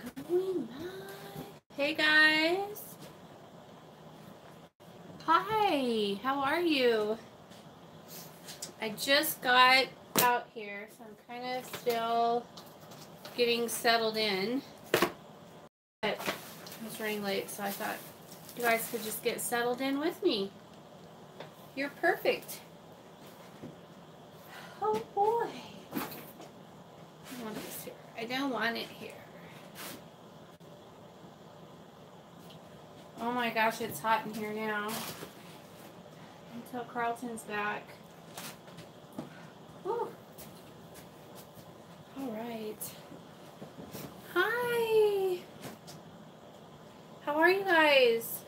Going live. Hey guys. Hi, how are you? I just got out here, so I'm kind of still getting settled in. But I was running late, so I thought you guys could just get settled in with me. You're perfect. Oh boy. I want this here. I don't want it here. Oh my gosh, it's hot in here now. Until Carlton's back. Whew. All right. Hi. How are you guys?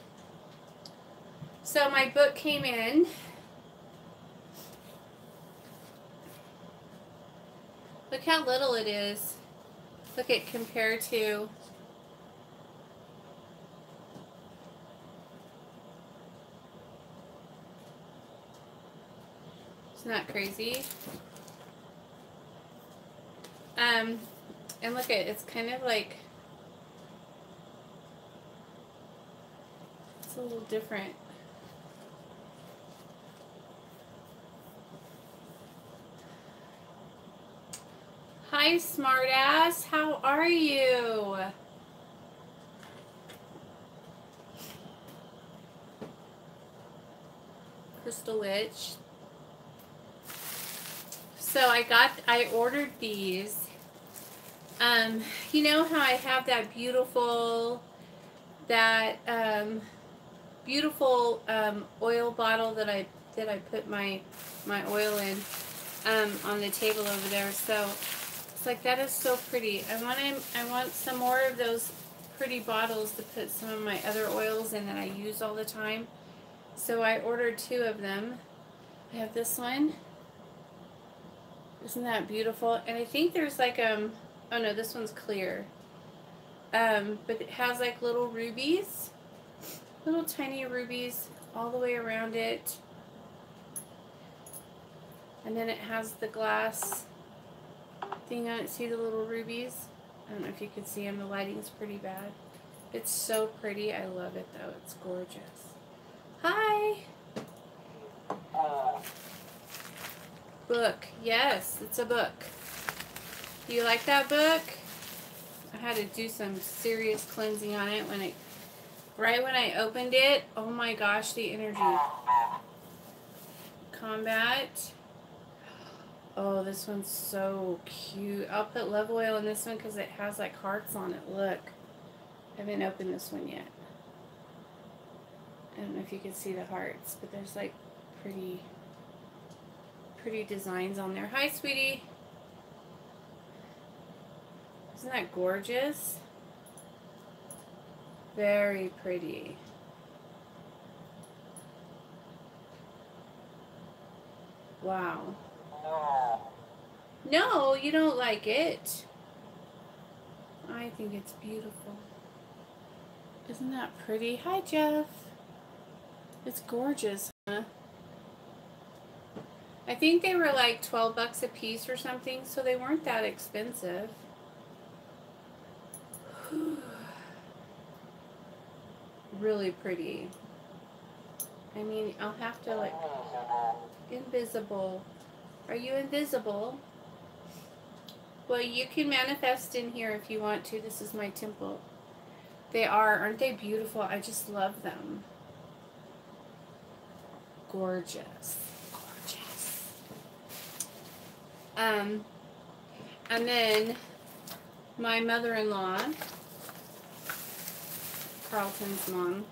So my book came in. Look how little it is. Look at compared to Isn't that crazy? And look at it's kind of like it's a little different. Hi, smartass. How are you? Crystal Witch. So I ordered these. You know how I have that beautiful oil bottle that I put my oil in on the table over there. So it's like that is so pretty. I want some more of those pretty bottles to put some of my other oils in that I use all the time. So I ordered 2 of them. I have this one. Isn't that beautiful? And I think there's like oh no, this one's clear. But it has like little rubies. Little tiny rubies all the way around it. And then it has the glass thing on it. See the little rubies? I don't know if you can see them. The lighting's pretty bad. It's so pretty. I love it though. It's gorgeous. Hi! Book. Yes, it's a book. Do you like that book? I had to do some serious cleansing on it right when I opened it. Oh my gosh, the energy. Combat. Oh, this one's so cute. I'll put love oil in this one because it has like hearts on it. Look. I haven't opened this one yet. I don't know if you can see the hearts, but there's like pretty designs on there. Hi, sweetie. Isn't that gorgeous? Very pretty. Wow. No, you don't like it. I think it's beautiful. Isn't that pretty? Hi, Jeff. It's gorgeous, huh? I think they were like 12 bucks a piece or something, so they weren't that expensive. Really pretty. I mean, I'll have to like... Invisible. Are you invisible? Well, you can manifest in here if you want to. This is my temple. They are. Aren't they beautiful? I just love them. Gorgeous. Gorgeous. And then my mother-in-law, Carlton's mom,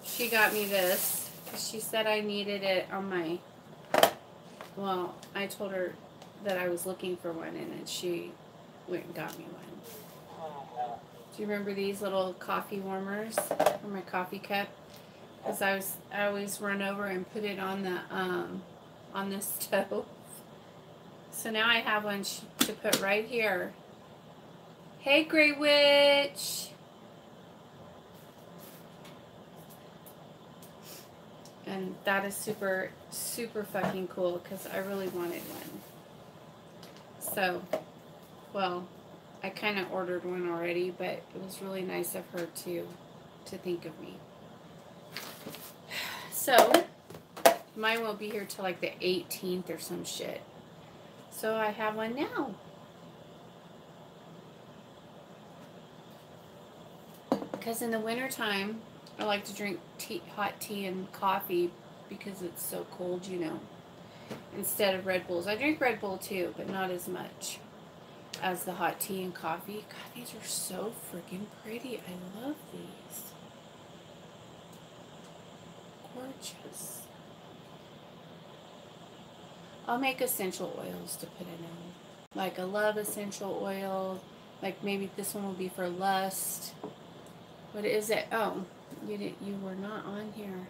she got me this because she said I needed it on my... Well, I told her that I was looking for one, and then she went and got me one. Do you remember these little coffee warmers for my coffee cup? Because I always run over and put it on the stove. So now I have one to put right here. Hey, Grey Witch. And that is super, super fucking cool because I really wanted one. So, well, I kind of ordered one already, but it was really nice of her to think of me. So, mine won't be here till like the 18th or some shit. So I have one now. Because in the wintertime, I like to drink hot tea and coffee because it's so cold, you know, instead of Red Bulls. I drink Red Bull too, but not as much as the hot tea and coffee. God, these are so freaking pretty. I love these. Gorgeous. I'll make essential oils to put in them. Like a love essential oil. Like maybe this one will be for lust. What is it? Oh, you were not on here.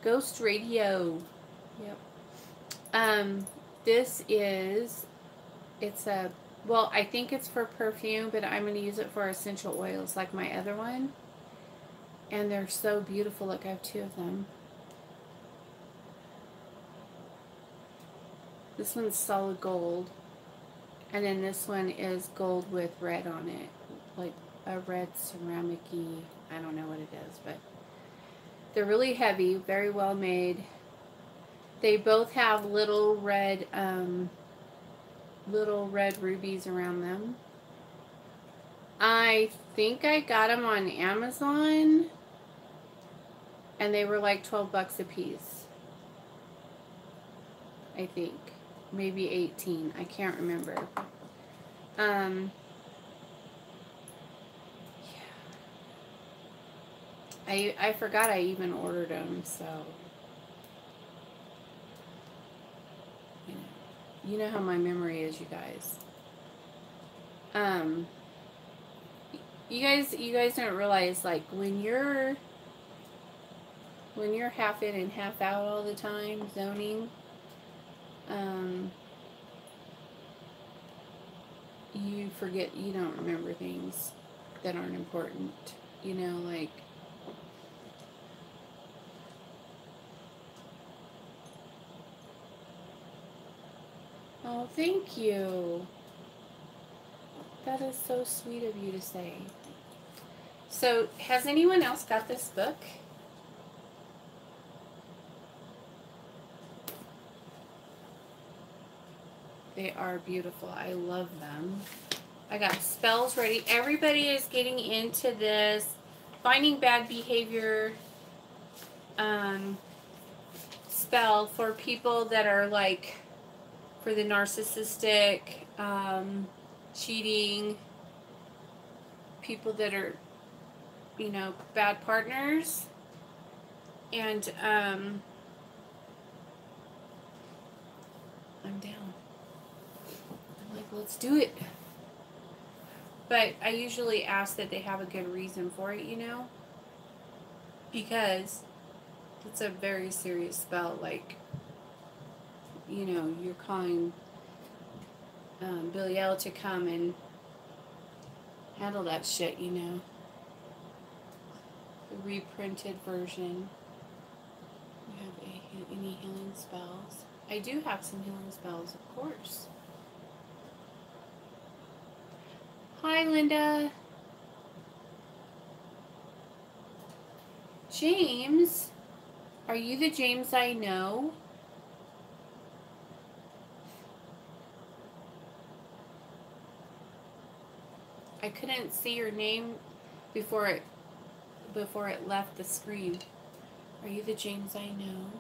Ghost Radio. Yep. This is, it's a, well, I think it's for perfume, but I'm going to use it for essential oils like my other one. And they're so beautiful. Look, I have 2 of them. This one's solid gold. And then this one is gold with red on it. Like a red ceramic-y, I don't know what it is, but they're really heavy, very well made. They both have little red rubies around them. I think I got them on Amazon, and they were like 12 bucks a piece. I think maybe 18. I can't remember. I forgot I even ordered them, so you know how my memory is, you guys. You guys don't realize, like, when you're half in and half out all the time zoning, you forget, you don't remember things that aren't important, you know, like, oh, thank you. That is so sweet of you to say. So, has anyone else got this book? They are beautiful. I love them. I got spells ready. Everybody is getting into this finding bad behavior spell for people that are like, for the narcissistic, cheating, people that are, you know, bad partners. And I'm down. I'm like, let's do it. But I usually ask that they have a good reason for it, you know, because it's a very serious spell. Like, you know, you're calling Billy to come and handle that shit, you know. The reprinted version. You have any healing spells? I do have some healing spells, of course. Hi, Linda. James, are you the James I know? I couldn't see your name before it left the screen. Are you the James I know?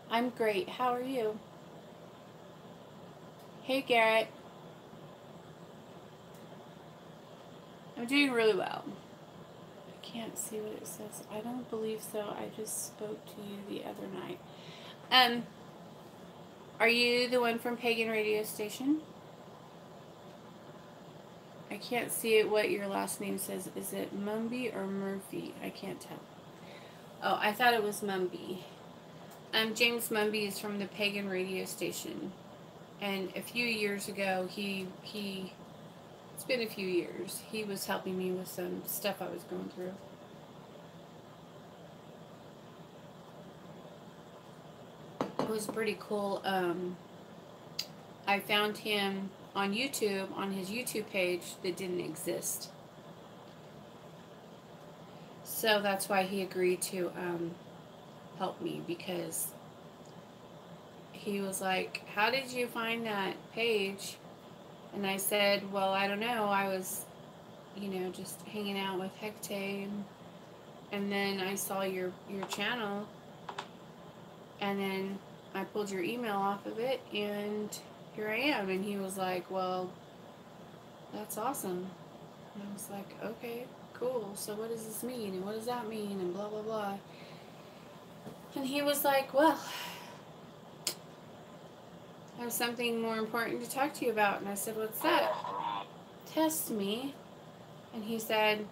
I'm great. How are you? Hey, Garrett. I'm doing really well. I can't see what it says. I don't believe so. I just spoke to you the other night. Are you the one from Pagan Radio Station? I can't see it what your last name says. Is it Mumby or Murphy? I can't tell. Oh, I thought it was Mumby. James Mumby is from the Pagan Radio Station. And a few years ago, it's been a few years, he was helping me with some stuff I was going through. It was pretty cool. I found him on YouTube, on his YouTube page that didn't exist. So that's why he agreed to help me, because he was like, how did you find that page? And I said, well, I don't know. I was, just hanging out with Hecate, and then I saw your channel, and then I pulled your email off of it, and here I am. And he was like, well, that's awesome. And I was like, okay, cool. So what does this mean? And what does that mean? And blah, blah, blah. And he was like, well, I have something more important to talk to you about. And I said, what's that? Test me. And he said,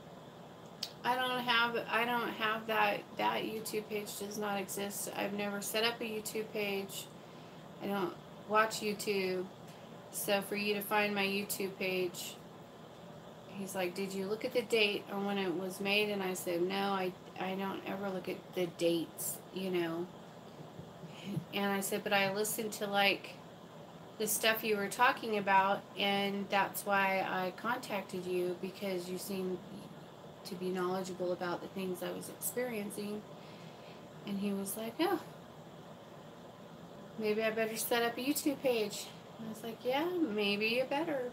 I don't have that YouTube page does not exist. I've never set up a YouTube page. I don't watch YouTube. So for you to find my YouTube page, he's like, did you look at the date on when it was made? And I said, no, I don't ever look at the dates, And I said, but I listened to like the stuff you were talking about, and that's why I contacted you, because you seem to be knowledgeable about the things I was experiencing. And he was like, oh, maybe I better set up a YouTube page. And I was like, yeah, maybe you better.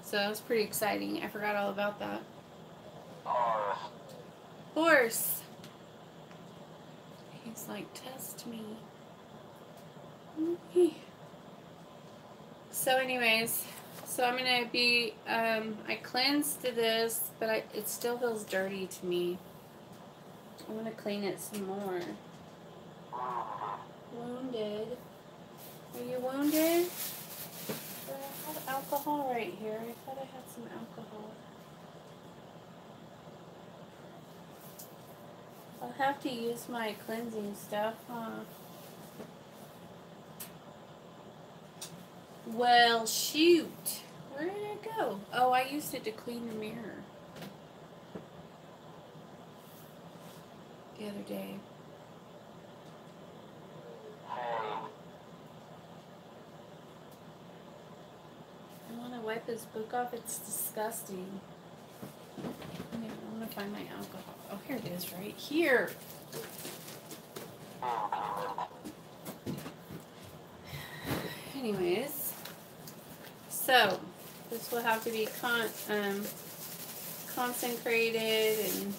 So that was pretty exciting. I forgot all about that. Horse. He's like, test me. So anyways, so I'm going to be, I cleansed this, but it still feels dirty to me. I'm going to clean it some more. Wounded. Are you wounded? I have alcohol right here. I thought I had some alcohol. I'll have to use my cleansing stuff, huh? Well, shoot. Where did it go? Oh, I used it to clean the mirror the other day. I want to wipe this book off. It's disgusting. I'm going to find my alcohol. Oh, here it is, right here. Anyways, so this will have to be consecrated and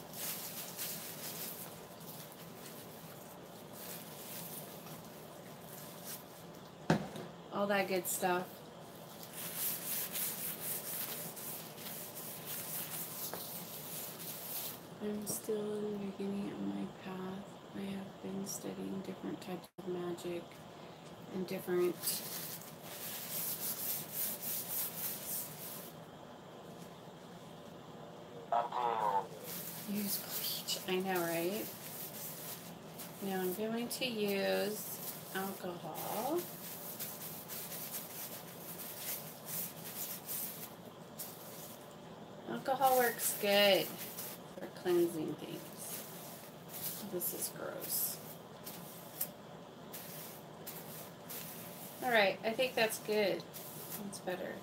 all that good stuff. I'm still in the beginning of my path. I have been studying different types of magic and different use bleach. I know, right? Now I'm going to use alcohol. Alcohol works good for cleansing things. This is gross. Alright, I think that's good. That's better.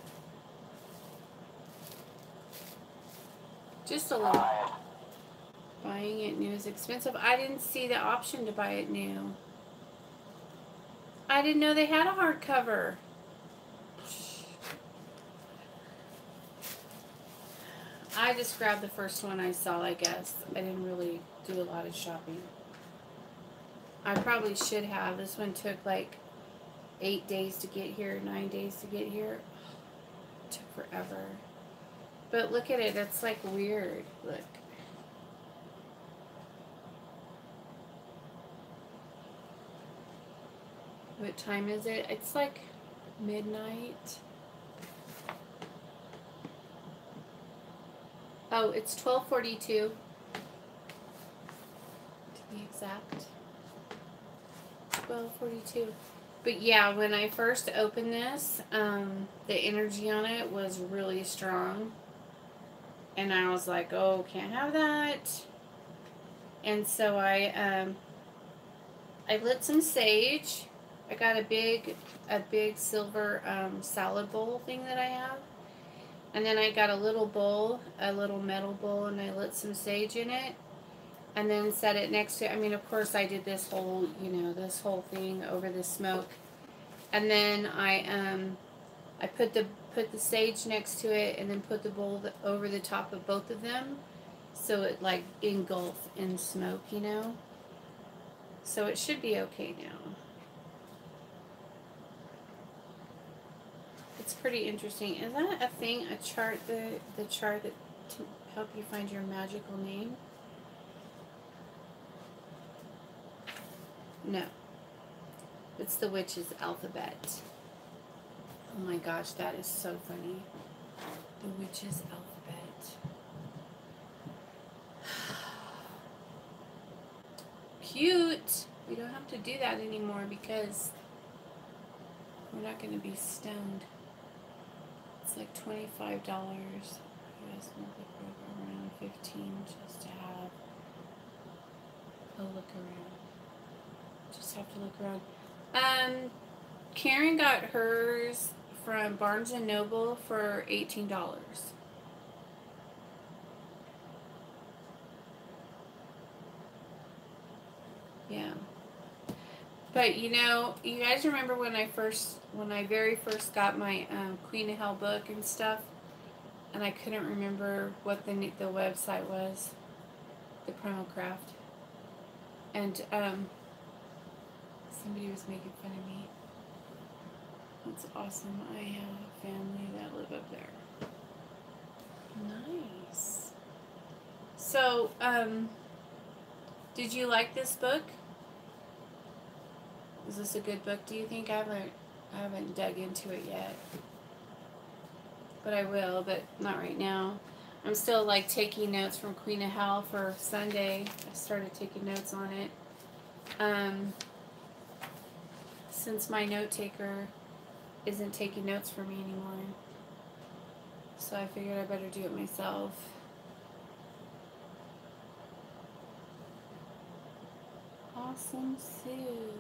Just a little. Buying it new is expensive. I didn't see the option to buy it new. I didn't know they had a hardcover. I just grabbed the first one I saw, I guess. I didn't really do a lot of shopping. I probably should have. This one took like 8 days to get here, 9 days to get here. It took forever. But look at it. It's like weird. Look. What time is it? It's like midnight. Oh, it's 12:42 to be exact. 12:42. But yeah, when I first opened this, the energy on it was really strong. And I was like, oh, can't have that. And so I lit some sage. I got a big silver salad bowl thing that I have. And then I got a little bowl, a little metal bowl, and I lit some sage in it. And then set it next to, I mean, of course I did this whole, you know, this whole thing over the smoke. And then I put the sage next to it, and then put the bowl over the top of both of them, so it like engulfed in smoke, you know. So it should be okay now. It's pretty interesting. Is that a thing? A chart? The chart that to help you find your magical name? No. It's the witch's alphabet. Oh my gosh, that is so funny. The witch's alphabet. Cute. We don't have to do that anymore because we're not going to be stoned. It's like $25. US monthly program, around 15 just to have a look around. Just have to look around. Karen got hers from Barnes & Noble for $18. Yeah. But you know, you guys remember when I very first got my Queen of Hell book and stuff, and I couldn't remember what the website was, the Primal Craft, and somebody was making fun of me. That's awesome. I have a family that live up there. Nice. So, did you like this book? Is this a good book, do you think? I haven't dug into it yet. But I will, but not right now. I'm still like taking notes from Queen of Hell for Sunday. I started taking notes on it. Since my note taker isn't taking notes for me anymore. So I figured I better do it myself. Awesome Sue.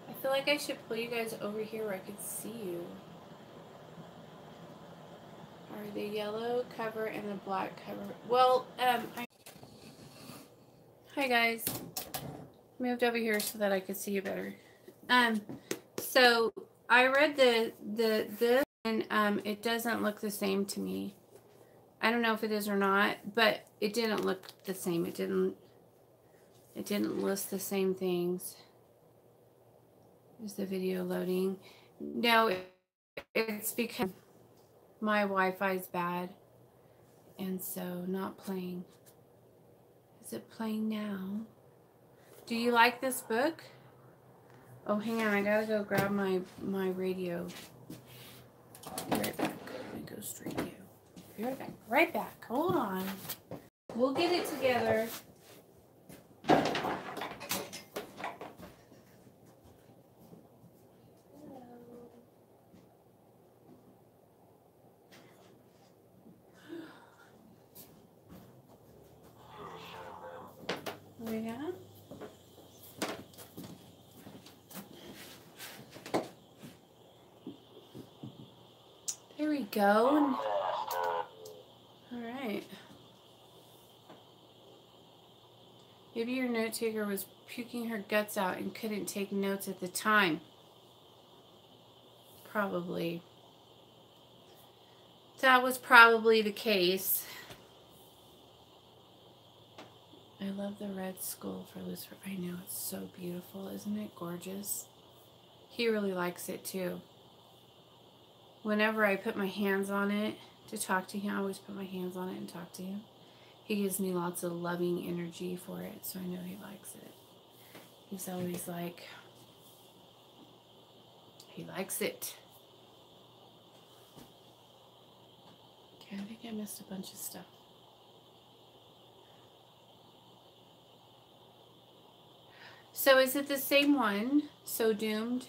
I feel like I should pull you guys over here where I could see you. Are the yellow cover and the black cover? Well, hi guys. Moved over here so that I could see you better. So I read this and it doesn't look the same to me. I don't know if it is or not, but it didn't look the same. It didn't list the same things. Is the video loading? No, it's because my Wi-Fi is bad, and so not playing. Is it playing now? Do you like this book? Oh, hang on, I gotta go grab my radio. Be right back. Let me go straight to you. Be right back. Right back. Hold on. We'll get it together. Yeah. There we go. All right. Maybe your note taker was puking her guts out and couldn't take notes at the time. Probably. That was probably the case. I love the red skull for Lucifer. I know, it's so beautiful. Isn't it gorgeous? He really likes it too. Whenever I put my hands on it to talk to him, I always put my hands on it and talk to him. He gives me lots of loving energy for it, so I know he likes it. He's always like, he likes it. Okay, I think I missed a bunch of stuff. So is it the same one, So Doomed?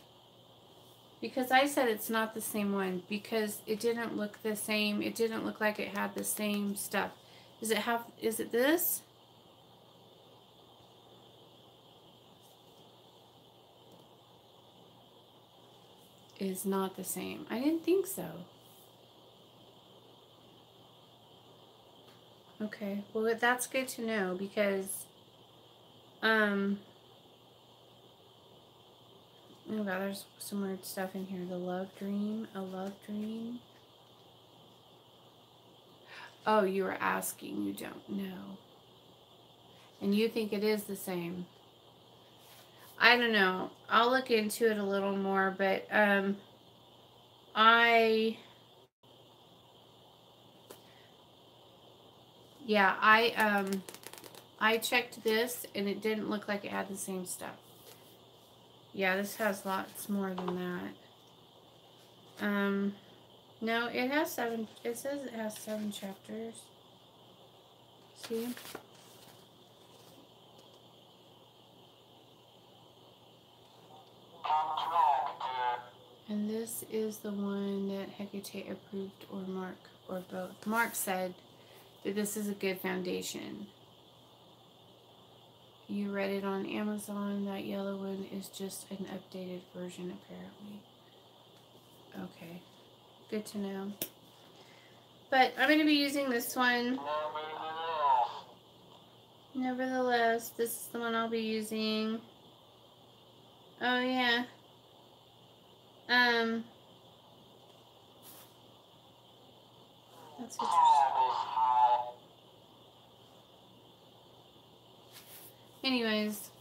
Because I said it's not the same one because it didn't look the same. It didn't look like it had the same stuff. Is it this? is not the same. I didn't think so. Okay, well that's good to know because, oh god, there's some weird stuff in here. The love dream, a love dream. Oh, you were asking, you don't know. And you think it is the same. I don't know. I'll look into it a little more, but I checked this and it didn't look like it had the same stuff. Yeah, this has lots more than that. No, it has 7. It says it has 7 chapters. See? And this is the one that Hecate approved, or Mark, or both. Mark said that this is a good foundation. You read it on Amazon. That yellow one is just an updated version, apparently. Okay. Good to know. But I'm going to be using this one. Nevertheless, this is the one I'll be using. Oh, yeah. That's interesting. Anyways,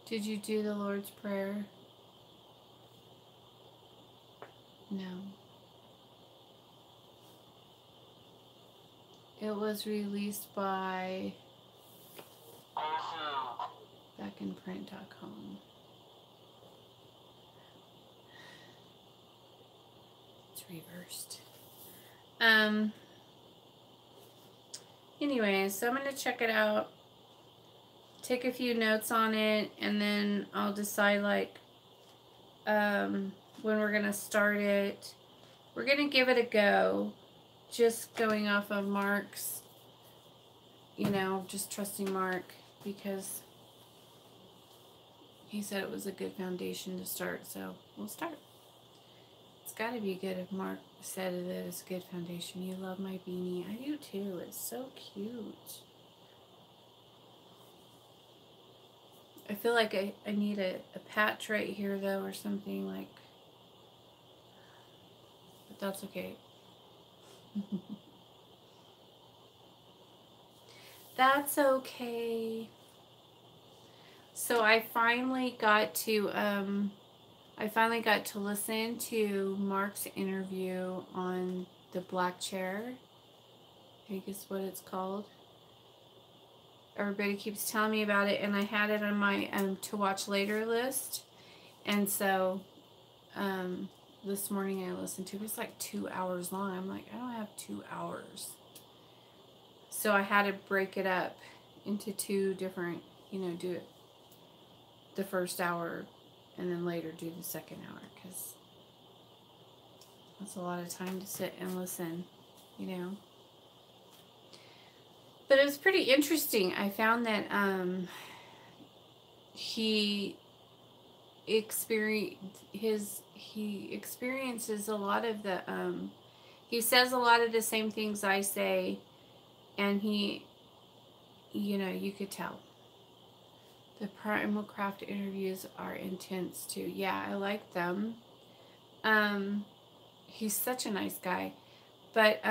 did you do the Lord's Prayer? No. It was released by backinprint.com. It's reversed. Anyway, so I'm going to check it out, take a few notes on it, and then I'll decide, like, when we're going to start it. We're going to give it a go, just going off of Mark's, you know, just trusting Mark, because he said it was a good foundation to start, so we'll start. It's got to be good if Mark said that it's a good foundation. You love my beanie. I do too. It's so cute. I feel like I need a patch right here, though, or something, like, but that's okay. That's okay. So I finally got to listen to Mark's interview on the Black Chair. I think is what it's called. Everybody keeps telling me about it, and I had it on my to watch later list. And so this morning I listened to it. It's like 2 hours long. I'm like, I don't have 2 hours. So I had to break it up into 2 different, you know, do it the first hour and then later do the second hour, because that's a lot of time to sit and listen, you know. But it was pretty interesting. I found that he experiences a lot of the he says a lot of the same things I say, and he, you know, you could tell. The Primal Craft interviews are intense too. Yeah, I like them. He's such a nice guy. But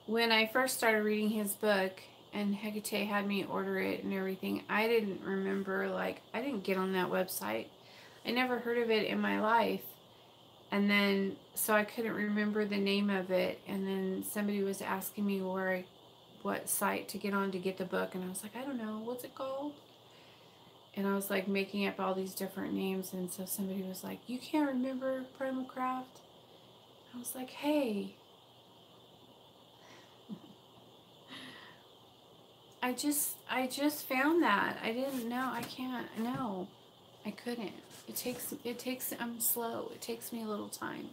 when I first started reading his book and Hecate had me order it and everything, I didn't remember, like, I didn't get on that website. I never heard of it in my life. And then, so I couldn't remember the name of it. And then somebody was asking me what site to get on to get the book, and I was like, I don't know, what's it called? And I was like making up all these different names, and so somebody was like, you can't remember Primal Craft? I was like, hey, I just found that. I didn't know. I can't. No, I couldn't. It takes, I'm slow. It takes me a little time.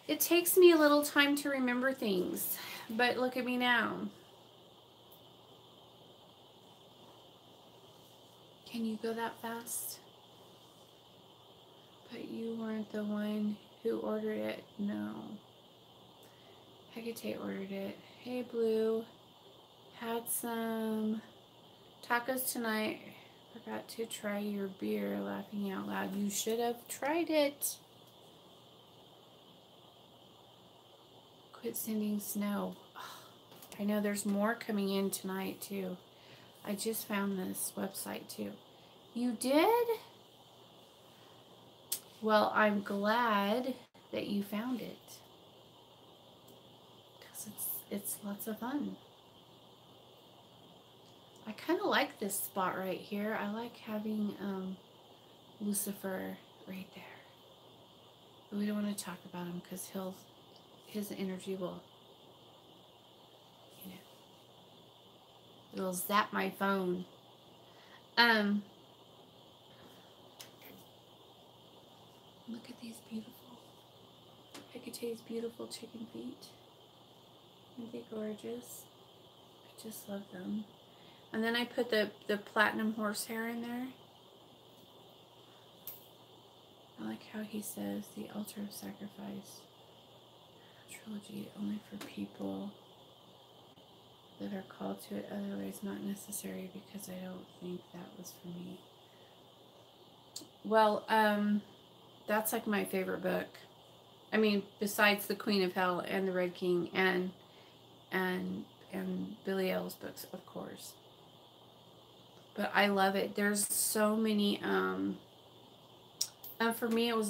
It takes me a little time to remember things, but look at me now. Can you go that fast? But you weren't the one who ordered it. No. Hecate ordered it. Hey, Blue. Had some tacos tonight. Forgot to try your beer. Laughing out loud. You should have tried it. Quit sending snow. I know there's more coming in tonight, too. I just found this website, too. You did? Well, I'm glad that you found it. Because it's lots of fun. I kind of like this spot right here. I like having Lucifer right there. But we don't want to talk about him because his energy will, you know, it'll zap my phone. Look at these beautiful Hecate's beautiful chicken feet. Aren't they gorgeous? I just love them. And then I put the platinum horsehair in there. I like how he says the altar of sacrifice trilogy only for people that are called to it, otherwise not necessary, because I don't think that was for me. Well, that's like my favorite book. I mean, besides the Queen of Hell and the Red King and Billy Ellis books, of course. But I love it. There's so many and for me it's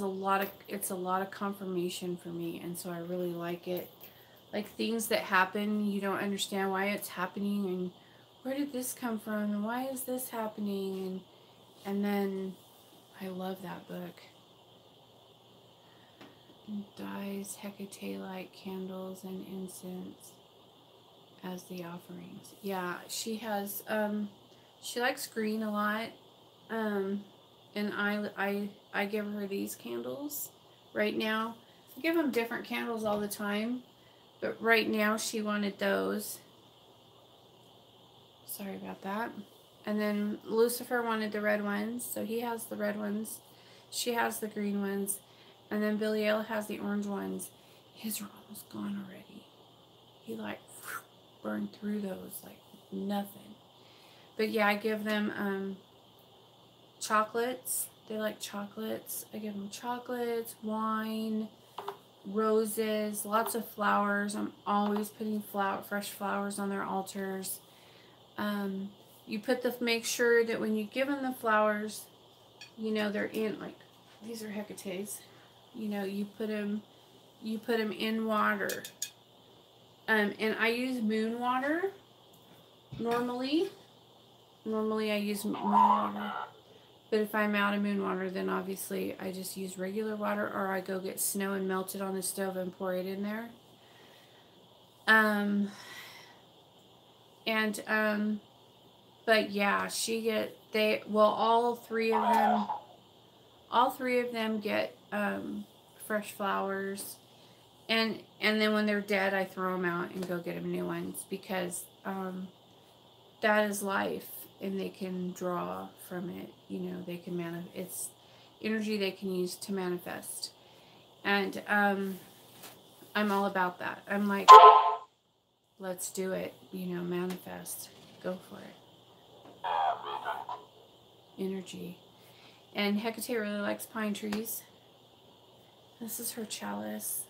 a lot of confirmation for me, and so I really like it. Like things that happen, you don't understand why it's happening, and where did this come from, and why is this happening, and then I love that book. And dyes Hecate like candles and incense as the offerings. Yeah, she has she likes green a lot. And I give her these candles right now. I give them different candles all the time, but right now she wanted those. Sorry about that. And then Lucifer wanted the red ones, so he has the red ones. She has the green ones. And then Billy Ale has the orange ones. His are almost gone already. He like burned through those like nothing. But yeah, I give them chocolates. They like chocolates. I give them chocolates, wine, roses, lots of flowers. I'm always putting fresh flowers on their altars. You make sure that when you give them the flowers, you know, they're in, like, these are Hecate's. You know, you put them in water. And I use moon water normally. Normally I use moon water. But if I'm out of moon water, then obviously I just use regular water, or I go get snow and melt it on the stove and pour it in there. But yeah, all three of them get fresh flowers, and then when they're dead, I throw them out and go get them new ones, because that is life, and they can draw from it. You know, they can it's energy they can use to manifest, and I'm all about that. I'm like, let's do it. You know, manifest, go for it. Energy. And Hecate really likes pine trees. This is her chalice.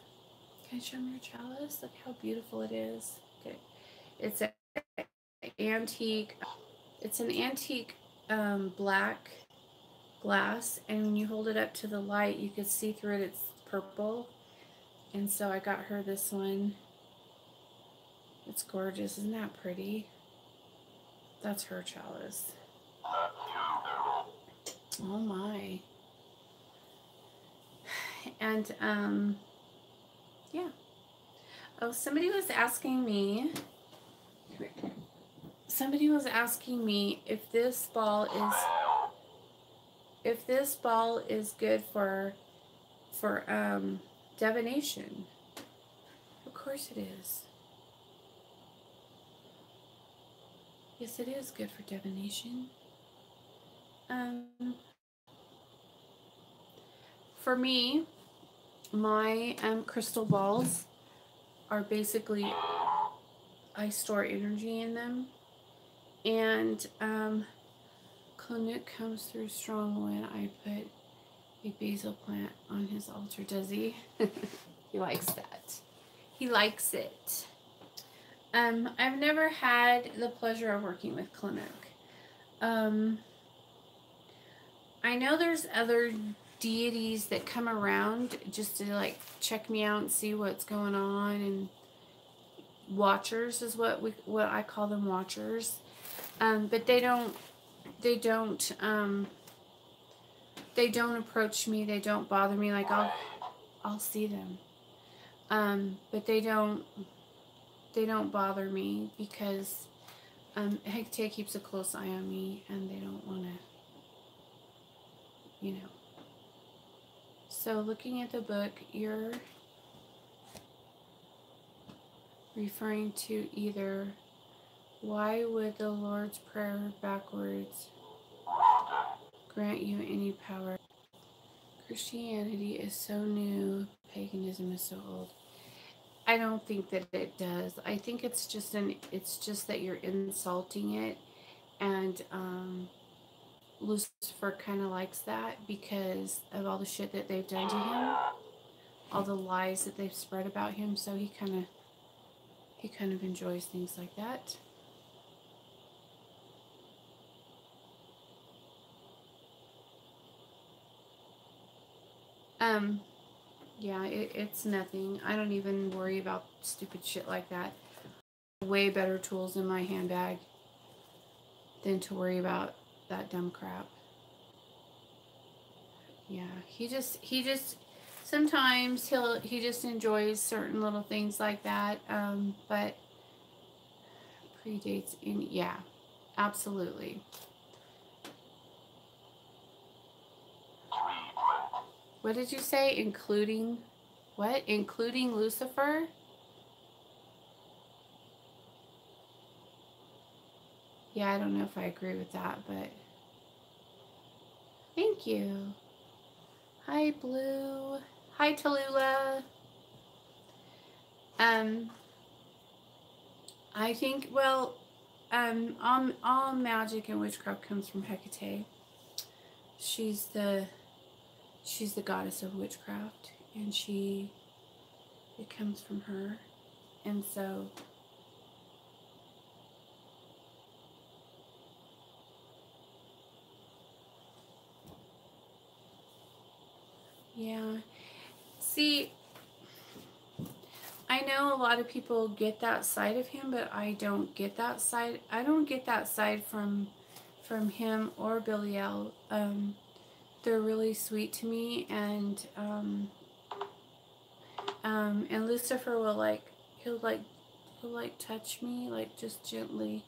Can I show them your chalice? Look how beautiful it is. Okay. It's an antique black glass, and when you hold it up to the light, you can see through it. It's purple, and so I got her this one. It's gorgeous. Isn't that pretty? That's her chalice. Oh my. And yeah. Oh, somebody was asking me if this ball is good for divination. Of course it is. Yes, it is good for divination. Um, for me, my crystal balls are basically, I store energy in them. And Clinic comes through strong when I put a basil plant on his altar. Does he? He likes that. He likes it. I've never had the pleasure of working with Clinic. I know there's other deities that come around just to like check me out and see what's going on, and watchers is what I call them, watchers. But they don't approach me. They don't bother me. Like I'll see them. But they don't bother me because Hecate keeps a close eye on me, and they don't want to, you know. So looking at the book, you're referring to either, why would the Lord's Prayer backwards grant you any power? Christianity is so new, paganism is so old. I don't think that it does. I think it's just that you're insulting it, and Lucifer kind of likes that because of all the shit that they've done to him, all the lies that they've spread about him. So he kind of enjoys things like that. Yeah, it's nothing. I don't even worry about stupid shit like that. Way better tools in my handbag than to worry about that dumb crap. Yeah, he just sometimes he just enjoys certain little things like that. But predates in, yeah, absolutely. What did you say? Including what? Including Lucifer? Yeah, I don't know if I agree with that, but thank you. Hi, Blue. Hi, Tallulah. I think, well, all magic and witchcraft comes from Hecate. She's the goddess of witchcraft, and it comes from her, and so yeah. See, I know a lot of people get that side of him, but I don't get that side. I don't get that side from him or Belial. They're really sweet to me, and Lucifer will he'll touch me like just gently,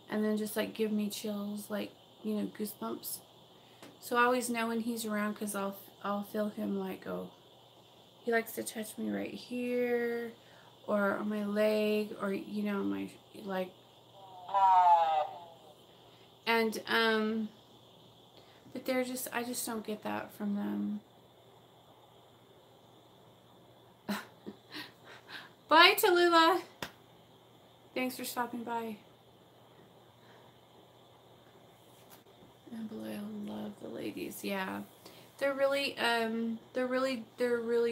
and then just like give me chills, like, you know, goosebumps. So I always know when he's around because I'll feel him like, oh, he likes to touch me right here, or on my leg, or, you know, my, like, and but I just don't get that from them. Bye, Tallulah. Thanks for stopping by. I love the ladies. Yeah, they're really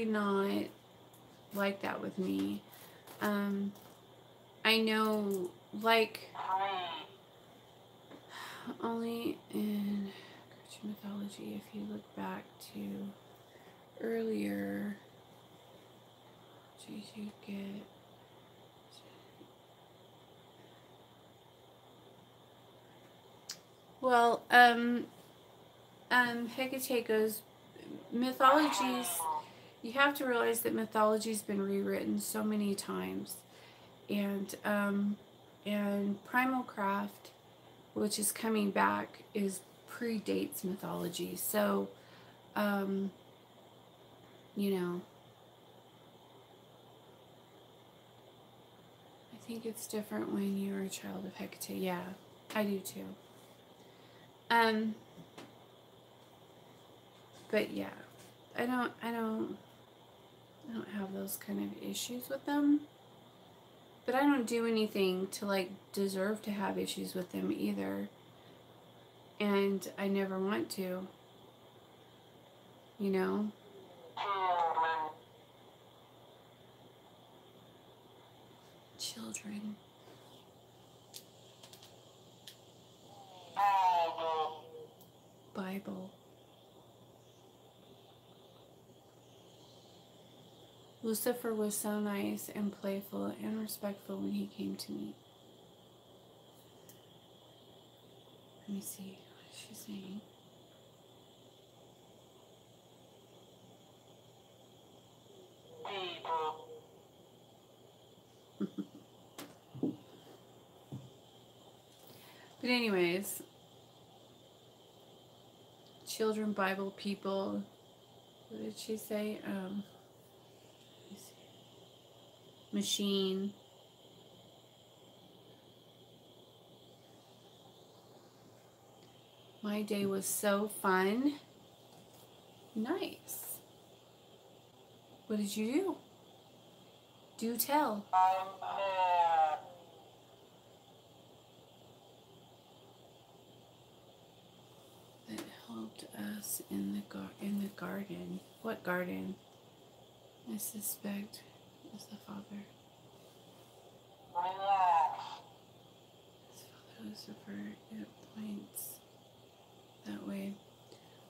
not like that with me. I know, like, only in Christian mythology, if you look back to earlier, you get. Well, Hecate goes, mythologies, you have to realize that mythology's been rewritten so many times. And Primal Craft, which is coming back, predates mythology. So, you know, I think it's different when you're a child of Hecate. Yeah, I do too. Um, but yeah, I don't have those kind of issues with them. But I don't do anything to like deserve to have issues with them either. And I never want to, you know? Children. Bible. Lucifer was so nice and playful and respectful when he came to me. Let me see. What is she saying? But anyways, children, Bible people. What did she say? Let me see. Machine. My day was so fun. Nice. What did you do? Do tell. That helped us in the garden. What garden? I suspect is the father. His father Lucifer. It points that way.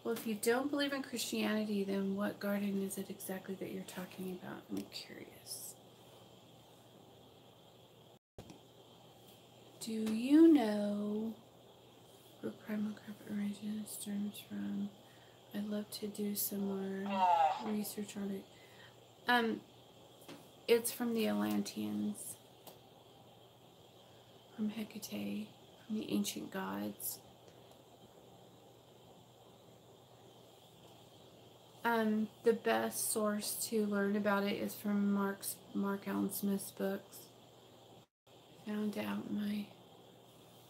Well, if you don't believe in Christianity, then what garden is it exactly that you're talking about? I'm curious. Do you know where Primal Carpet origin stems from? I'd love to do some more research on it. It's from the Atlanteans, from Hecate, from the ancient gods. The best source to learn about it is from Mark Allen Smith's books. Found out my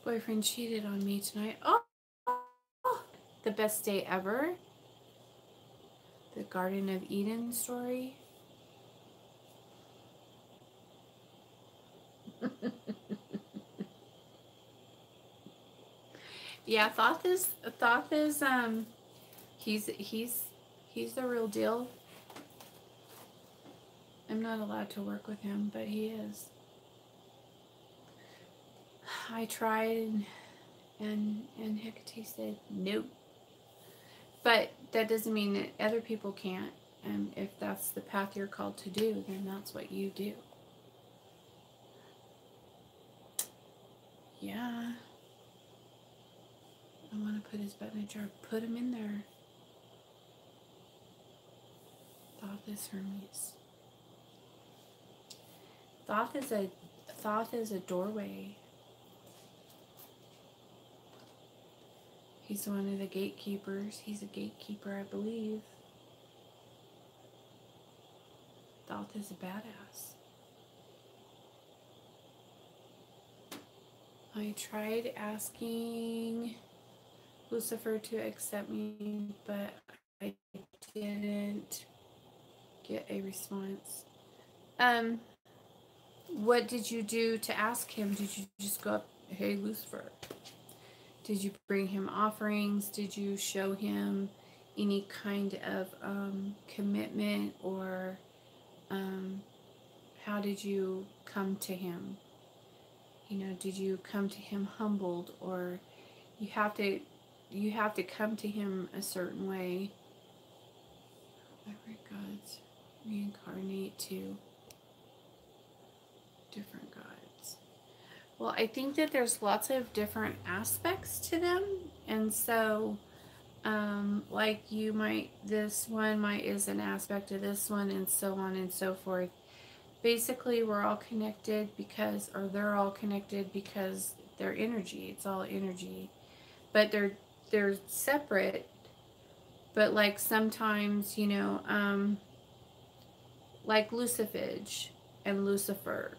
boyfriend cheated on me tonight. Oh, the best day ever. The Garden of Eden story. Yeah, Thoth is he's the real deal. I'm not allowed to work with him, but he is. I tried and Hecate said nope. But that doesn't mean that other people can't. And if that's the path you're called to do, then that's what you do. Yeah. I want to put his butt in a jar. Put him in there. Thoth is Hermes. Thoth is a doorway. He's one of the gatekeepers. He's a gatekeeper, I believe. Thoth is a badass. I tried asking Lucifer to accept me, but I didn't get a response. What did you do to ask him? Did you just go up, hey, Lucifer? Did you bring him offerings? Did you show him any kind of commitment, or how did you come to him? You know, did you come to him humbled, or you have to come to him a certain way? Every gods reincarnate to different gods. Well, I think that there's lots of different aspects to them, and so like this one is an aspect of this one, and so on and so forth. Basically, we're all connected because, or they're all connected because they're energy. It's all energy, but they're separate. But like sometimes, you know, like Lucifage and Lucifer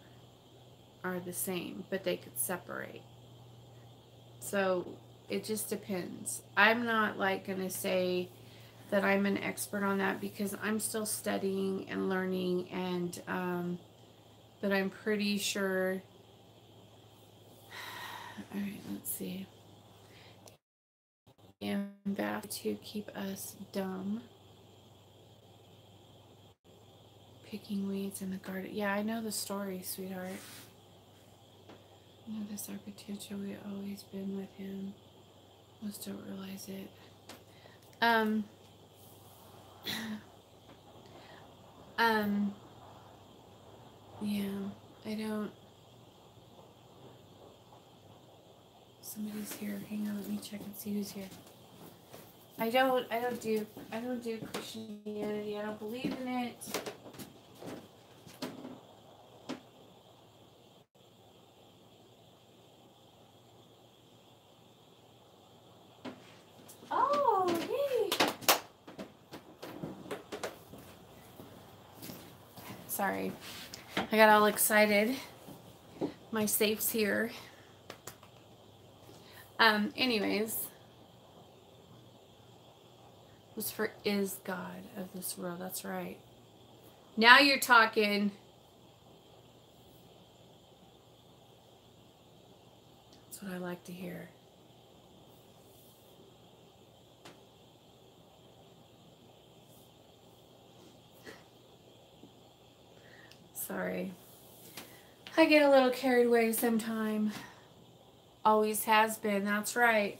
are the same, but they could separate. So It just depends. I'm not like going to say that I'm an expert on that because I'm still studying and learning, and but I'm pretty sure. All right, let's see. And back to keep us dumb. Picking weeds in the garden. Yeah, I know the story, sweetheart. You know, this our potential. We've always been with him. Most don't realize it. Um, yeah, I don't. Somebody's here. Hang on, let me check and see who's here. I don't do Christianity. I don't believe in it. Oh, yay! Sorry, I got all excited. My safe's here. Anyways, Lucifer is God of this world. That's right. Now you're talking. That's what I like to hear. Sorry. I get a little carried away sometime. Always has been. That's right.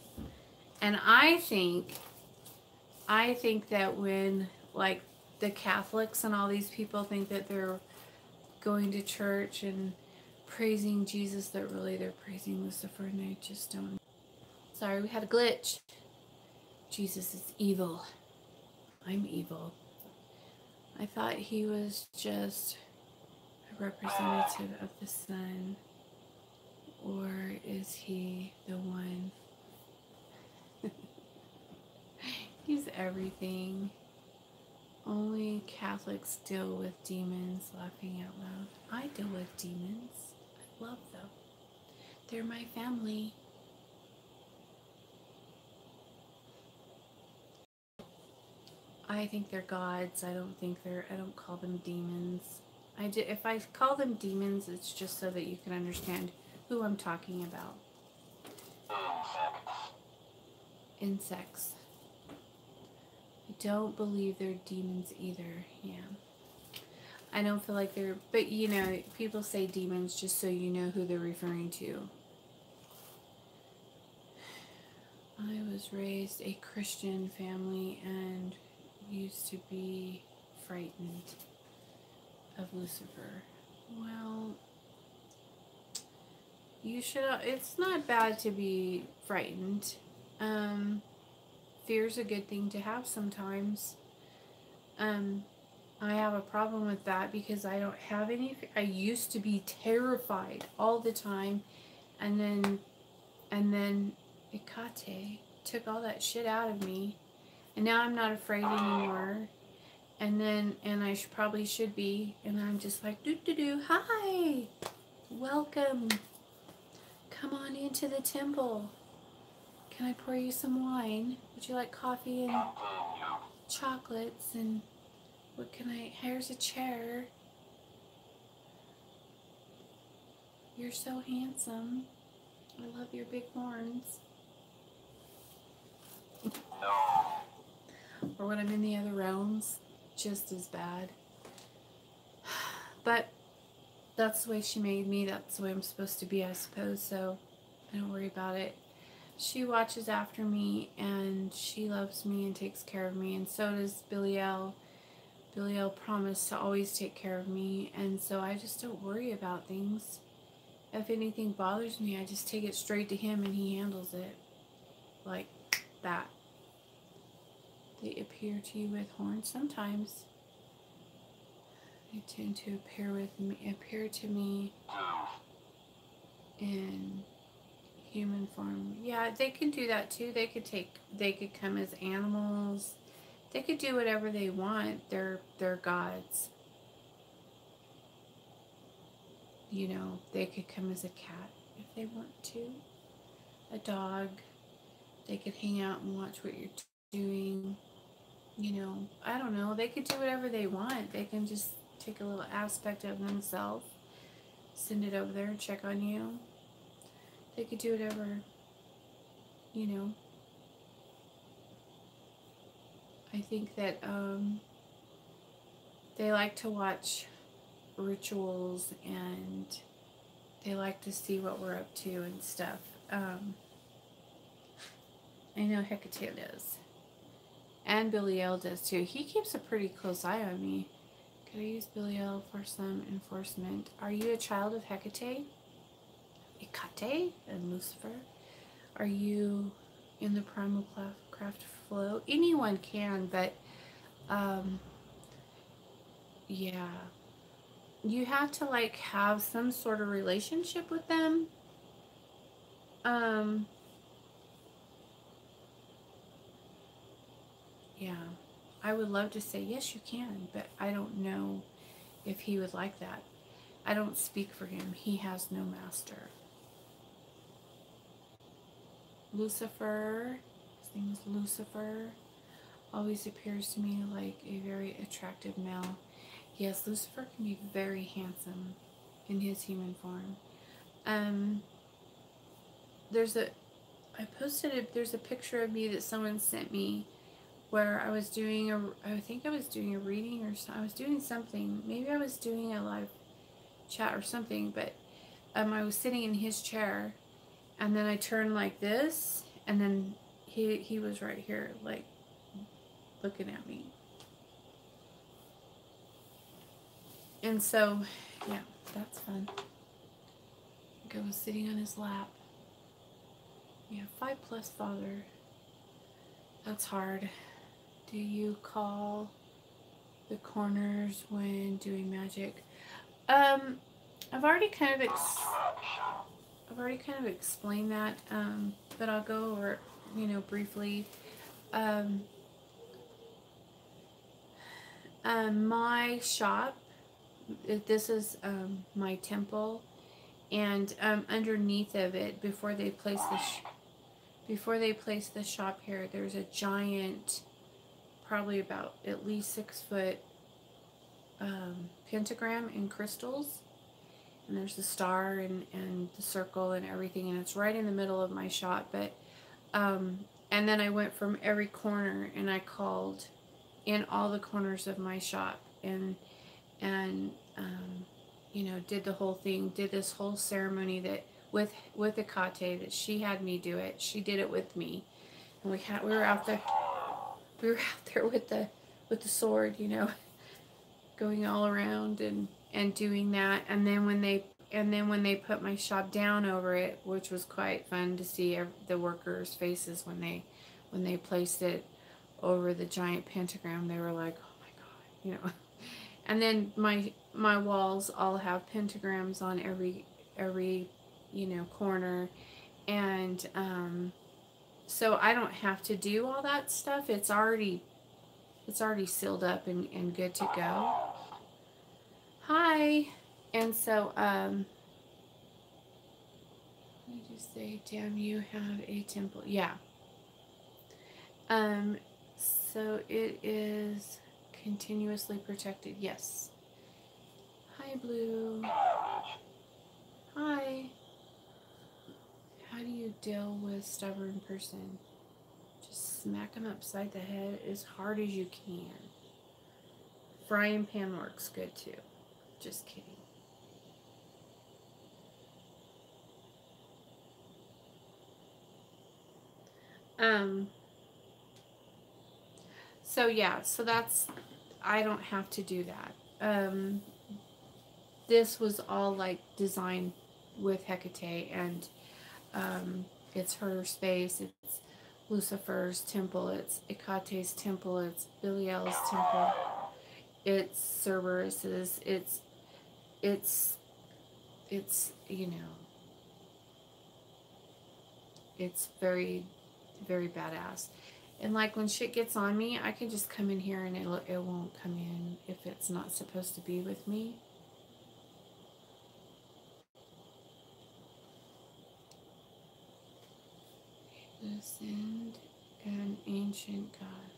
And I think that when, like, the Catholics and all these people think that they're going to church and praising Jesus, that really they're praising Lucifer, and they just don't. Sorry, we had a glitch. Jesus is evil. I'm evil. I thought he was just a representative of the sun. Or is he the one? He's everything. Only Catholics deal with demons. Laughing out loud. I deal with demons. I love them. They're my family. I think they're gods. I don't call them demons. If I call them demons, it's just so that you can understand who I'm talking about. Insects. I don't believe they're demons either. Yeah. I don't feel like they're, but you know, people say demons just so you know who they're referring to. I was raised a Christian family and used to be frightened of Lucifer. Well, you should, it's not bad to be frightened. Fear's a good thing to have sometimes. I have a problem with that because I don't have any. I used to be terrified all the time, and then Ikate took all that shit out of me, and now I'm not afraid anymore. And I probably should be, and I'm just like, do. Hi, welcome. Come on into the temple. Can I pour you some wine? Would you like coffee and chocolates? And what can I... Here's a chair. You're so handsome. I love your big horns. Or when I'm in the other realms, just as bad. But that's the way she made me. That's the way I'm supposed to be, I suppose. So I don't worry about it. She watches after me, and she loves me and takes care of me, and so does Billy L. Billy L promised to always take care of me, and so I just don't worry about things. If anything bothers me, I just take it straight to him, and he handles it. Like that. They appear to you with horns sometimes. They tend to appear to me in human form. Yeah, they can do that too. They could come as animals. They could do whatever they want. They're gods. You know, they could come as a cat if they want to. A dog. They could hang out and watch what you're doing. You know, I don't know. They could do whatever they want. They can just take a little aspect of themselves, send it over there and check on you. They could do whatever, you know. I think that they like to watch rituals, and they like to see what we're up to and stuff. I know Hecate does. And Belial does too. He keeps a pretty close eye on me. Could I use Belial for some enforcement? Are you a child of Hecate? Hecate and Lucifer? Are you in the primal craft flow? Anyone can, but yeah. You have to like have some sort of relationship with them. Yeah. I would love to say yes you can, but I don't know if he would like that. I don't speak for him. He has no master. Lucifer, his name is Lucifer, always appears to me like a very attractive male. Yes, Lucifer can be very handsome in his human form. There's a picture of me that someone sent me where I was doing I think I was doing a reading, or I was doing something. Maybe I was doing a live chat or something, but I was sitting in his chair, and then I turned like this, and then he was right here, like, looking at me. And so, yeah, that's fun. I was sitting on his lap. Yeah, 5+ father. That's hard. Do you call the corners when doing magic? I've already kind of explained that, but I'll go over, briefly. My shop, this is my temple, and underneath of it, before they place the shop here, there's a giant, probably about at least 6 foot pentagram in crystals, and there's the star and the circle and everything, and it's right in the middle of my shop. But and then I went from every corner, and I called in all the corners of my shop, and did the whole thing, did this whole ceremony that with Hecate, that she had me do it. She did it with me, and we were out there with the sword, going all around and doing that. And then when they put my shop down over it, which was quite fun to see the workers' faces when they placed it over the giant pentagram, they were like, oh my God, And then my walls all have pentagrams on every corner, and so I don't have to do all that stuff. It's already sealed up and good to go. Hi. And so let me just say, damn, you have a temple. Yeah. So it is continuously protected. Yes. Hi, Blue. Hi. How do you deal with stubborn person? Just smack them upside the head as hard as you can. Frying pan works good too. Just kidding. So yeah, so that's, I don't have to do that. This was all like designed with Hecate, and it's her space, it's Lucifer's temple, it's Hecate's temple, it's Belial's temple, it's Cerberus's, it's it's very, very badass. And like when shit gets on me, I can just come in here and it won't come in if it's not supposed to be with me. Loosened an ancient god.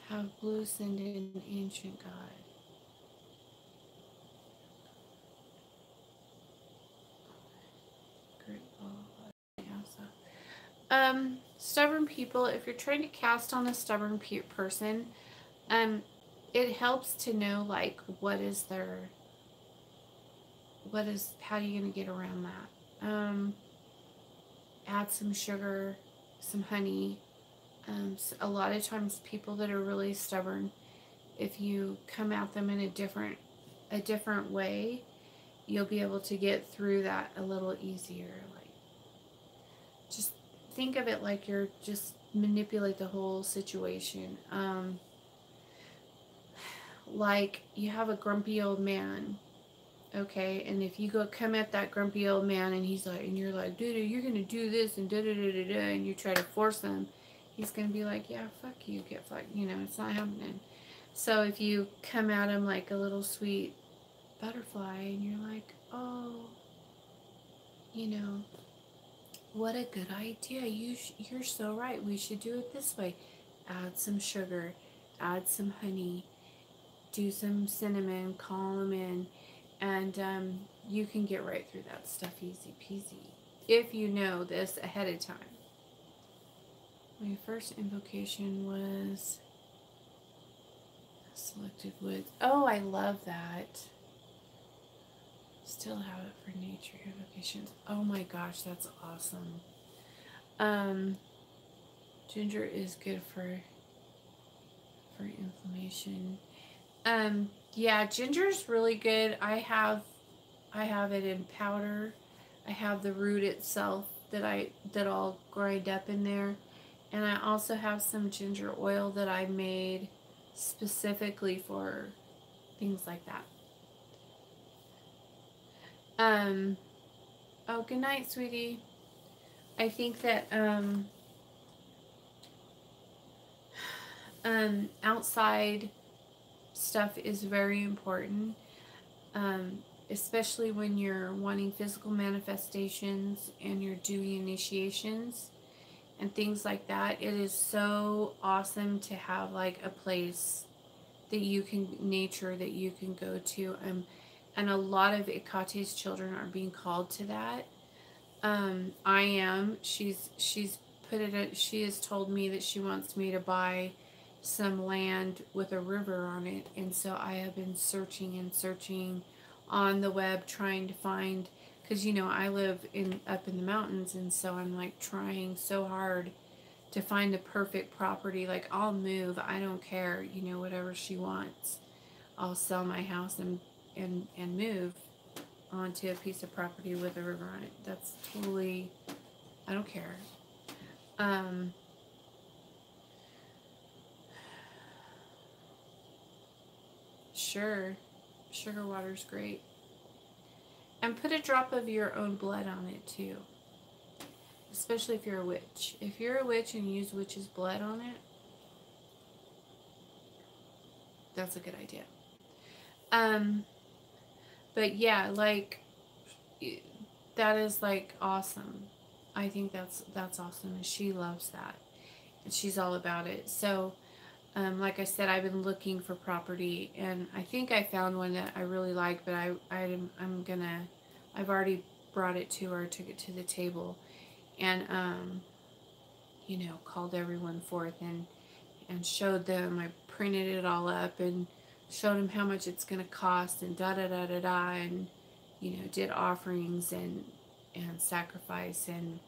Have loosened an ancient god. Great. Stubborn people, if you're trying to cast on a stubborn person, it helps to know, like, how are you going to get around that? Add some sugar, some honey. A lot of times people that are really stubborn, if you come at them in a different way, you'll be able to get through that a little easier. Like, just think of it like you're just manipulate the whole situation. Like you have a grumpy old man, okay, and if you go come at that grumpy old man and he's like, and you're like, dude, you're gonna do this and da da da da da, and you try to force him, he's gonna be like, yeah, fuck you, get fucked, it's not happening. So if you come at him like a little sweet butterfly and you're like, oh, what a good idea, you're so right, we should do it this way. Add some sugar, add some honey, do some cinnamon, call them in, and you can get right through that stuff easy peasy if you know this ahead of time. My first invocation was Selected Woods. Oh, I love that. Still have it for nature invocations. Oh my gosh, that's awesome. Ginger is good for inflammation. Yeah, ginger's really good. I have it in powder. I have the root itself that I'll grind up in there, and I also have some ginger oil that I made specifically for things like that. Oh, good night, sweetie. I think that outside stuff is very important, especially when you're wanting physical manifestations and you're doing initiations and things like that. It is so awesome to have like a place that you can, nature that you can go to, and a lot of Ikate's children are being called to that. I am. She's put it. She has told me that she wants me to buy some land with a river on it, and so I have been searching on the web trying to find, because I live up in the mountains, and so I'm like trying so hard to find the perfect property. Like, I'll move, I don't care, whatever she wants. I'll sell my house and move onto a piece of property with a river on it. That's totally, I don't care. Sure, sugar water's great. And put a drop of your own blood on it too. Especially if you're a witch. If you're a witch and use witch's blood on it, that's a good idea. But yeah, like, that is like awesome. I think that's awesome, and she loves that, and she's all about it. So, like I said, I've been looking for property, and I think I found one that I really like. But I've already brought it to her, took it to the table, and called everyone forth and showed them. I printed it all up and showed them how much it's going to cost, and da da da da da, and did offerings and sacrifice, and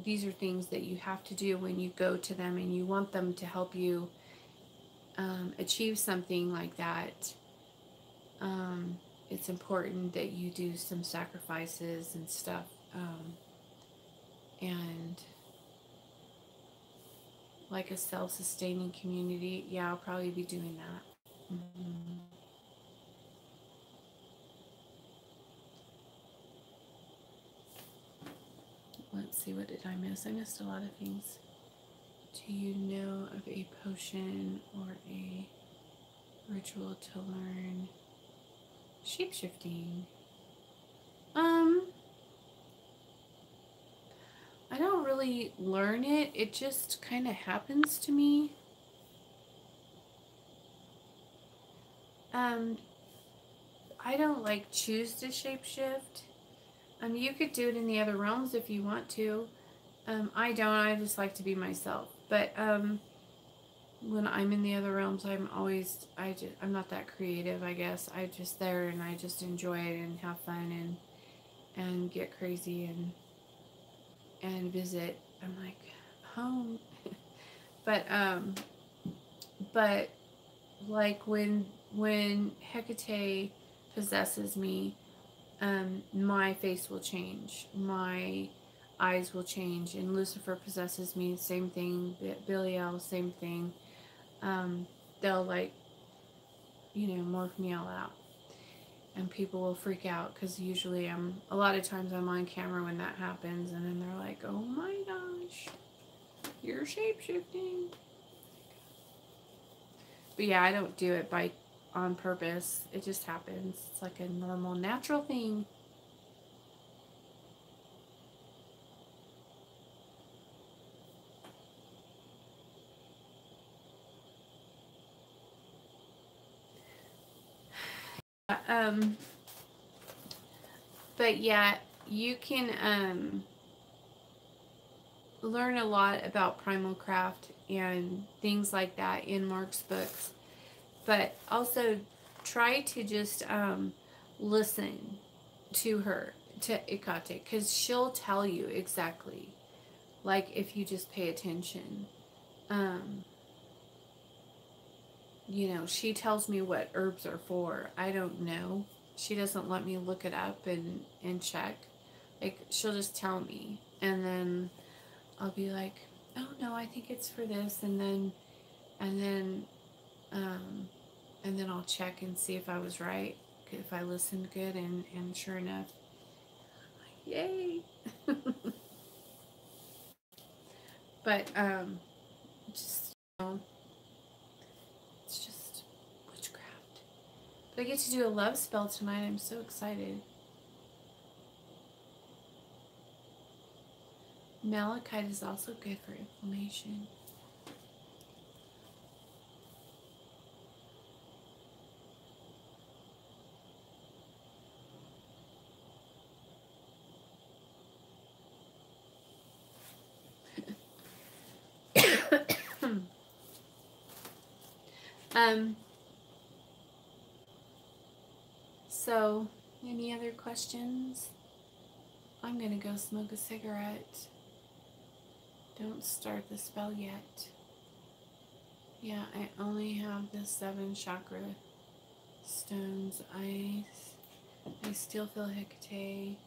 these are things that you have to do when you go to them and you want them to help you achieve something like that. It's important that you do some sacrifices and stuff, and like a self-sustaining community. Yeah, I'll probably be doing that. Mm-hmm. Let's see, what did I miss? I missed a lot of things. Do you know of a potion or a ritual to learn shapeshifting? really learn it. It just kind of happens to me. I don't like choose to shapeshift. You could do it in the other realms if you want to. I don't. I just like to be myself. But when I'm in the other realms, I'm not that creative. I guess I'm just there and I just enjoy it and have fun and get crazy and visit. I'm like home. But like when Hecate possesses me, my face will change. My eyes will change. And Lucifer possesses me, same thing. Belial, same thing. They'll like, morph me all out. And people will freak out because usually a lot of times I'm on camera when that happens. And then they're like, oh my gosh, you're shape-shifting. But yeah, I don't do it on purpose. It just happens. It's like a normal, natural thing. But yeah, you can learn a lot about primal craft and things like that in Mark's books. But also try to just listen to her, to Hecate, because she'll tell you exactly, like if you just pay attention. She tells me what herbs are for. I don't know. She doesn't let me look it up and check. Like, she'll just tell me. And then I'll be like, oh no, I think it's for this. And then I'll check and see if I was right. If I listened good and sure enough, yay. But, just, it's just witchcraft. But I get to do a love spell tonight. I'm so excited. Malachite is also good for inflammation. So, any other questions? I'm gonna go smoke a cigarette. Don't start the spell yet. Yeah, I only have the 7 chakra stones. I still feel Hecate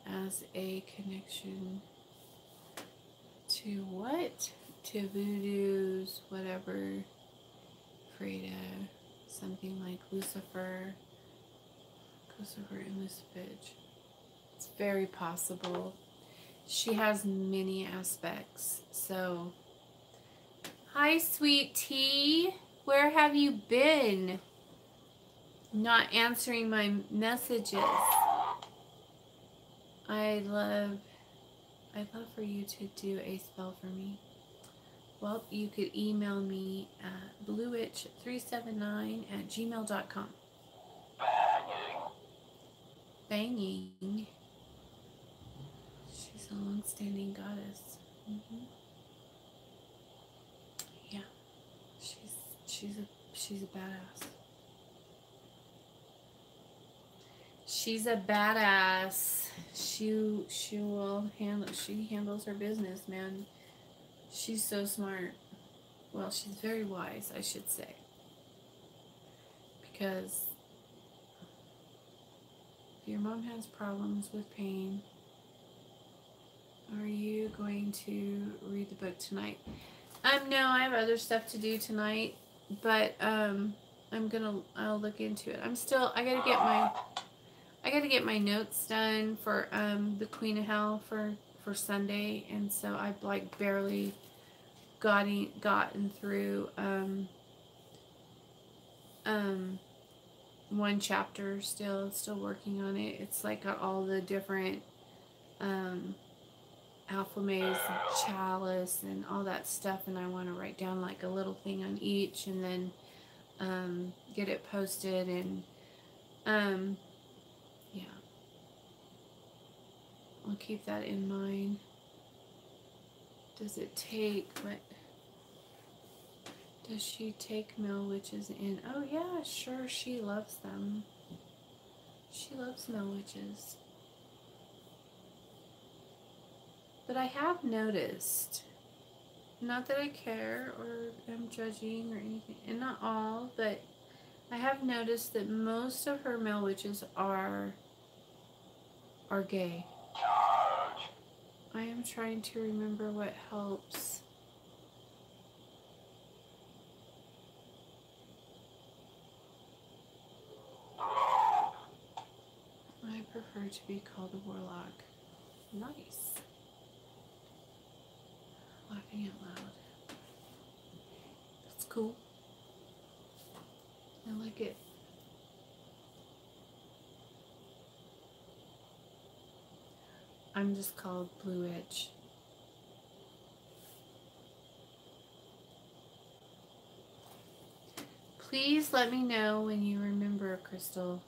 as a connection to what? To voodoos, whatever. Freda, something like Lucifer and Lucifage. It's very possible. She has many aspects. So, hi, sweet tea. Where have you been? Not answering my messages. I'd love for you to do a spell for me. Well, you could email me at bluewitch379@gmail.com. Banging. She's a long-standing goddess. Yeah, she's a badass. She's a badass. She will handle. She handles her business, man. She's so smart. Well, she's very wise, I should say. Because if your mom has problems with pain, are you going to read the book tonight? No, I have other stuff to do tonight, but I'll look into it. I gotta get my notes done for the Queen of Hell for Sunday, and so I've like barely gotten through one chapter. Still working on it. It's like got all the different Alpha Maze Chalice and all that stuff, and I want to write down like a little thing on each and then get it posted, and yeah, I'll keep that in mind. Does it take, what, does she take male witches in? Oh yeah, sure, she loves them. She loves male witches. But I have noticed, not that I care or am judging or anything, and not all, but I have noticed that most of her male witches are gay. I am trying to remember what helps. I prefer to be called a warlock. Nice. Laughing out loud. That's cool. I like it. I'm just called Blue Witch. Please let me know when you remember, Crystal.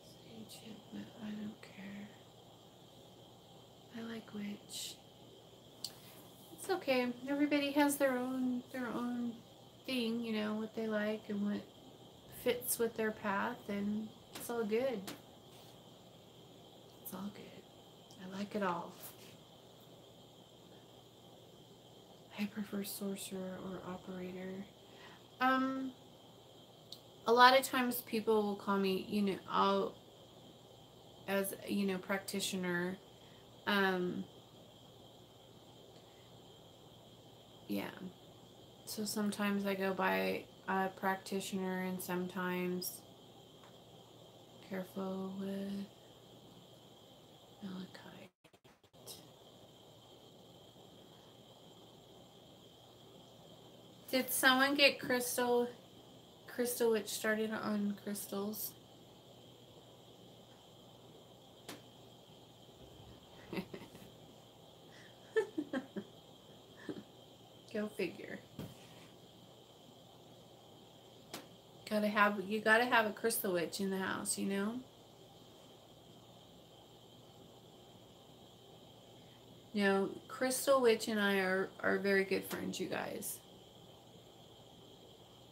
Sage it, but I don't care. I like witch. It's okay. Everybody has their own thing, you know, what they like and what fits with their path, and it's all good. It's all good. I like it all. I prefer sorcerer or operator. A lot of times people will call me, you know, as, you know, practitioner. Yeah. So sometimes I go by a practitioner, and sometimes, careful with malachite. Did someone get Crystal Witch started on crystals? Go figure. You gotta have a crystal witch in the house, you know? You know, Crystal Witch and I are very good friends, you guys.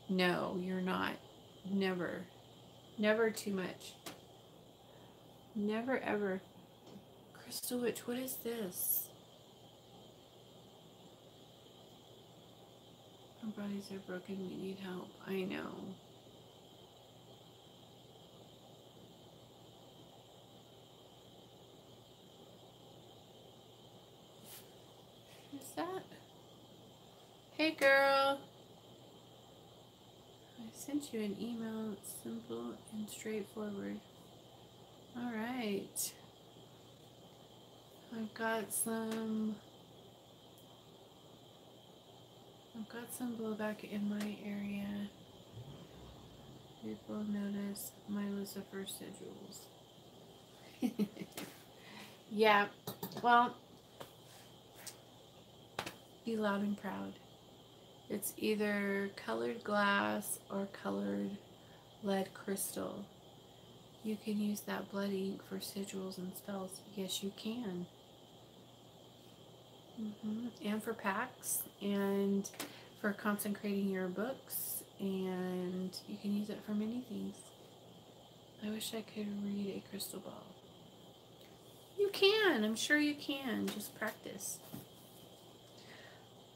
No, you're not. Never. Never too much. Never ever. Crystal Witch, what is this? Our bodies are broken, we need help. I know. Who's that? Hey girl. I sent you an email. It's simple and straightforward. Alright. I've got some blowback in my area. People notice my Lucifer sigils. Yeah, well, be loud and proud. It's either colored glass or colored lead crystal. You can use that blood ink for sigils and spells. Yes, you can. And for packs, and for consecrating your books, and you can use it for many things. I wish I could read a crystal ball. You can. I'm sure you can. Just practice.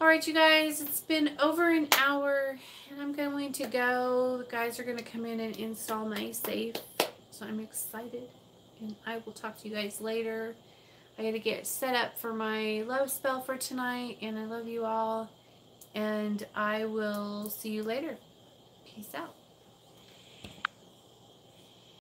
Alright, you guys, it's been over an hour, and I'm going to go. The guys are going to come in and install my safe, so I'm excited, and I will talk to you guys later. I got to get set up for my love spell for tonight, and I love you all, and I will see you later. Peace out.